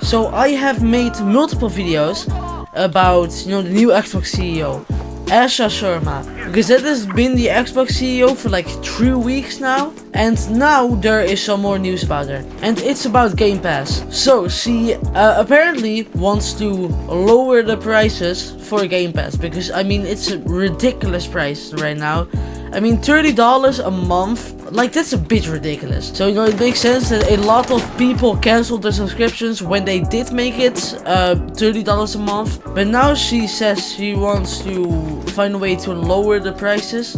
So I have made multiple videos about, the new Xbox CEO, Asha Sharma, because that has been the Xbox CEO for like 3 weeks now, and now there is some more news about her, and it's about Game Pass. So she apparently wants to lower the prices for Game Pass, because I mean it's a ridiculous price right now. I mean $30 a month, like that's a bit ridiculous. So it makes sense that a lot of people canceled their subscriptions when they did make it $30 a month. But now she says she wants to find a way to lower the prices.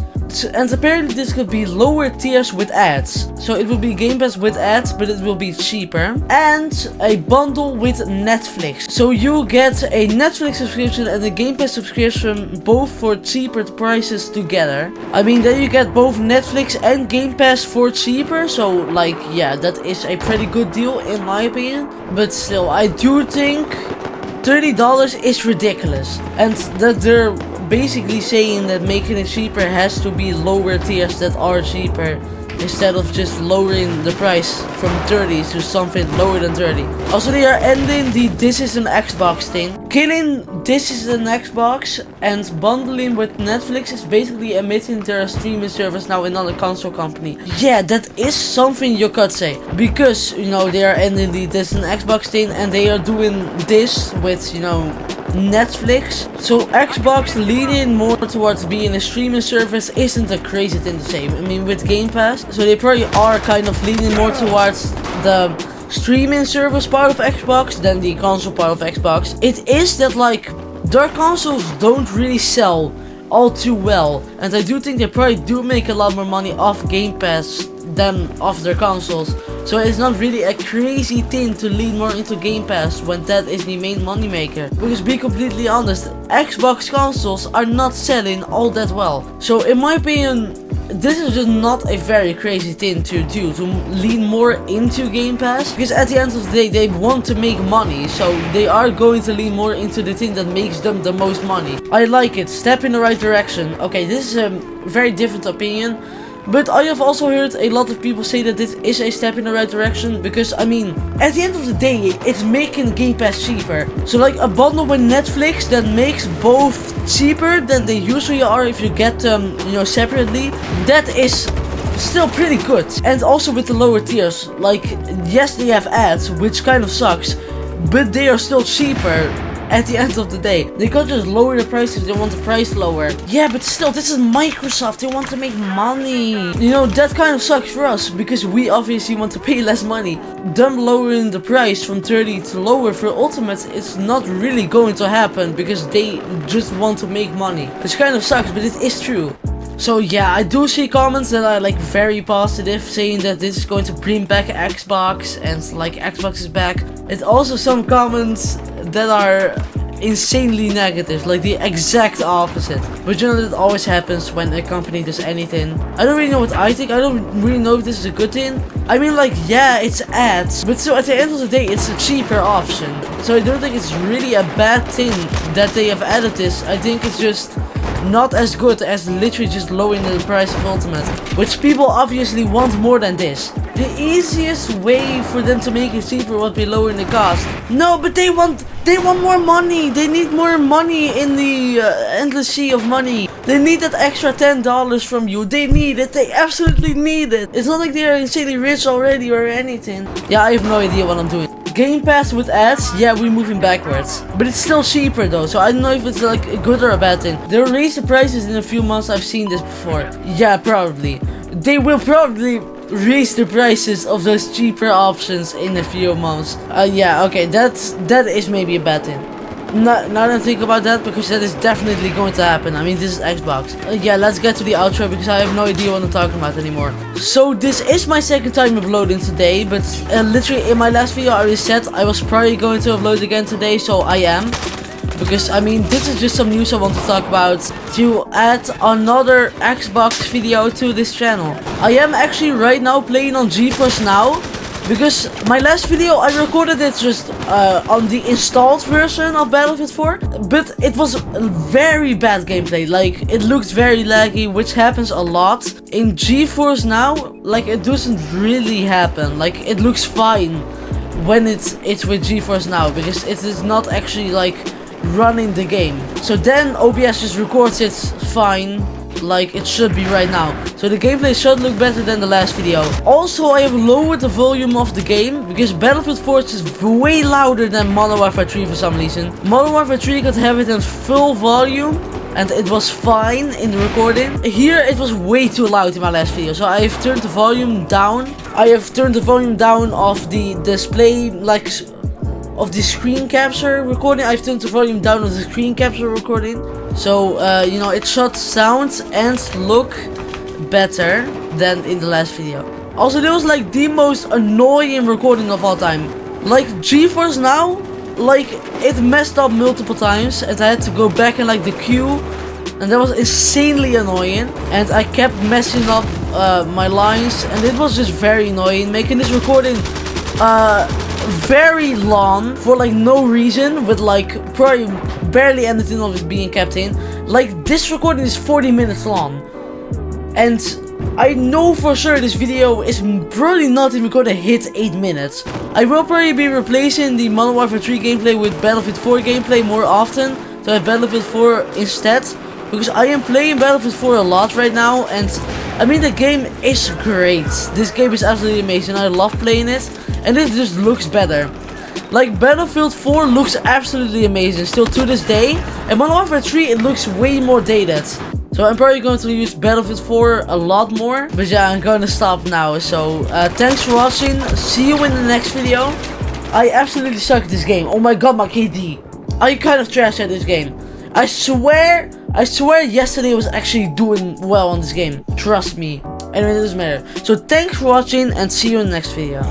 And apparently this could be lower tiers with ads. So it will be Game Pass with ads, but it will be cheaper. And a bundle with Netflix. So you get a Netflix subscription and a Game Pass subscription, both for cheaper prices together. I mean, then you get both Netflix and Game Pass for cheaper. So like, yeah, that is a pretty good deal in my opinion. But still, I do think $30 is ridiculous. And that they're basically saying that making it cheaper has to be lower tiers that are cheaper, instead of just lowering the price from 30 to something lower than 30. Also, they are ending the This Is an Xbox thing. Killing This Is an Xbox and bundling with Netflix is basically admitting they're a streaming service now, another console company. Yeah, that is something you could say, because they are ending the This Is an Xbox thing and they are doing this with Netflix. So Xbox leaning more towards being a streaming service isn't a crazy thing to say. I mean, with Game Pass, so they probably are kind of leaning more towards the streaming service part of Xbox than the console part of Xbox. It is that like their consoles don't really sell all too well, and I do think they probably do make a lot more money off Game Pass than off their consoles. So it's not really a crazy thing to lean more into Game Pass when that is the main moneymaker. Because be completely honest, Xbox consoles are not selling all that well. So in my opinion, this is just not a very crazy thing to do, to lean more into Game Pass. Because at the end of the day, they want to make money. So they are going to lean more into the thing that makes them the most money. I like it. Step in the right direction. Okay, this is a very different opinion. But I have also heard a lot of people say that this is a step in the right direction, because I mean, at the end of the day, it's making Game Pass cheaper. So like a bundle with Netflix that makes both cheaper than they usually are if you get them, separately, that is still pretty good. And also with the lower tiers, like yes, they have ads, which kind of sucks, but they are still cheaper. At the end of the day, they can't just lower the price if they want the price lower. Yeah, but still, this is Microsoft. They want to make money. That kind of sucks for us, because we obviously want to pay less money. Them lowering the price from 30 to lower for Ultimate is not really going to happen, because they just want to make money. Which kind of sucks, but it is true. So yeah, I do see comments that are like very positive, saying that this is going to bring back Xbox and like Xbox is back. And also some comments that are insanely negative, like the exact opposite. But that always happens when a company does anything. I don't really know what I think. I don't really know if this is a good thing. I mean, like, yeah, it's ads, but so at the end of the day, it's a cheaper option. So I don't think it's really a bad thing that they have added this. I think it's just not as good as literally just lowering the price of Ultimate, which people obviously want more than this. The easiest way for them to make it cheaper would be lowering the cost. No, but they want more money. They need more money in the endless sea of money. They need that extra $10 from you. They need it. They absolutely need it. It's not like they are insanely rich already or anything. Yeah, I have no idea what I'm doing. Game Pass with ads, yeah, we're moving backwards. But it's still cheaper though, so I don't know if it's like a good or a bad thing. They'll raise the prices in a few months. I've seen this before. Yeah, probably. They will probably raise the prices of those cheaper options in a few months. Yeah, okay, that is maybe a bad thing. Now that I think about that, because that is definitely going to happen. I mean, this is Xbox. Yeah, let's get to the outro, because I have no idea what I'm talking about anymore. So this is my second time uploading today, but literally in my last video I already said I was probably going to upload again today, so I am. Because I mean, this is just some news I want to talk about, to add another Xbox video to this channel. I am actually right now playing on GeForce Now, because my last video I recorded it just on the installed version of Battlefield 4, but it was very bad gameplay. Like, it looked very laggy, which happens a lot. In GeForce Now, like, it doesn't really happen. Like, it looks fine. when it's with GeForce Now, because it is not actually like running the game. So then OBS just records it fine, like it should be right now. So the gameplay should look better than the last video. Also, I have lowered the volume of the game because Battlefield 4 is just way louder than Modern Warfare 3 for some reason. Modern Warfare 3 could have it in full volume and it was fine in the recording. Here it was way too loud in my last video, so I have turned the volume down. I have turned the volume down of the display, like of the screen capture recording. I've turned the volume down of the screen capture recording. So, you know, it should sound and look better than in the last video. Also, this was like the most annoying recording of all time. Like, GeForce Now, like, it messed up multiple times and I had to go back in like the queue. And that was insanely annoying. And I kept messing up my lines and it was just very annoying. Making this recording very long for like no reason, with like probably barely anything of it being kept in. Like, this recording is 40 minutes long and I know for sure this video is probably not even gonna hit 8 minutes. I will probably be replacing the Modern Warfare 3 gameplay with Battlefield 4 gameplay more often, to have Battlefield 4 instead, because I am playing Battlefield 4 a lot right now and I mean the game is great. This game is absolutely amazing. I love playing it and it just looks better. Like, Battlefield 4 looks absolutely amazing still to this day, and Modern Warfare 3 it looks way more dated. So I'm probably going to use Battlefield 4 a lot more, but yeah, I'm going to stop now. So thanks for watching, see you in the next video. I absolutely suck at this game. Oh my god, my KD. I kind of trash at this game. I swear yesterday was actually doing well on this game. Trust me. Anyway, it doesn't matter. So thanks for watching and see you in the next video.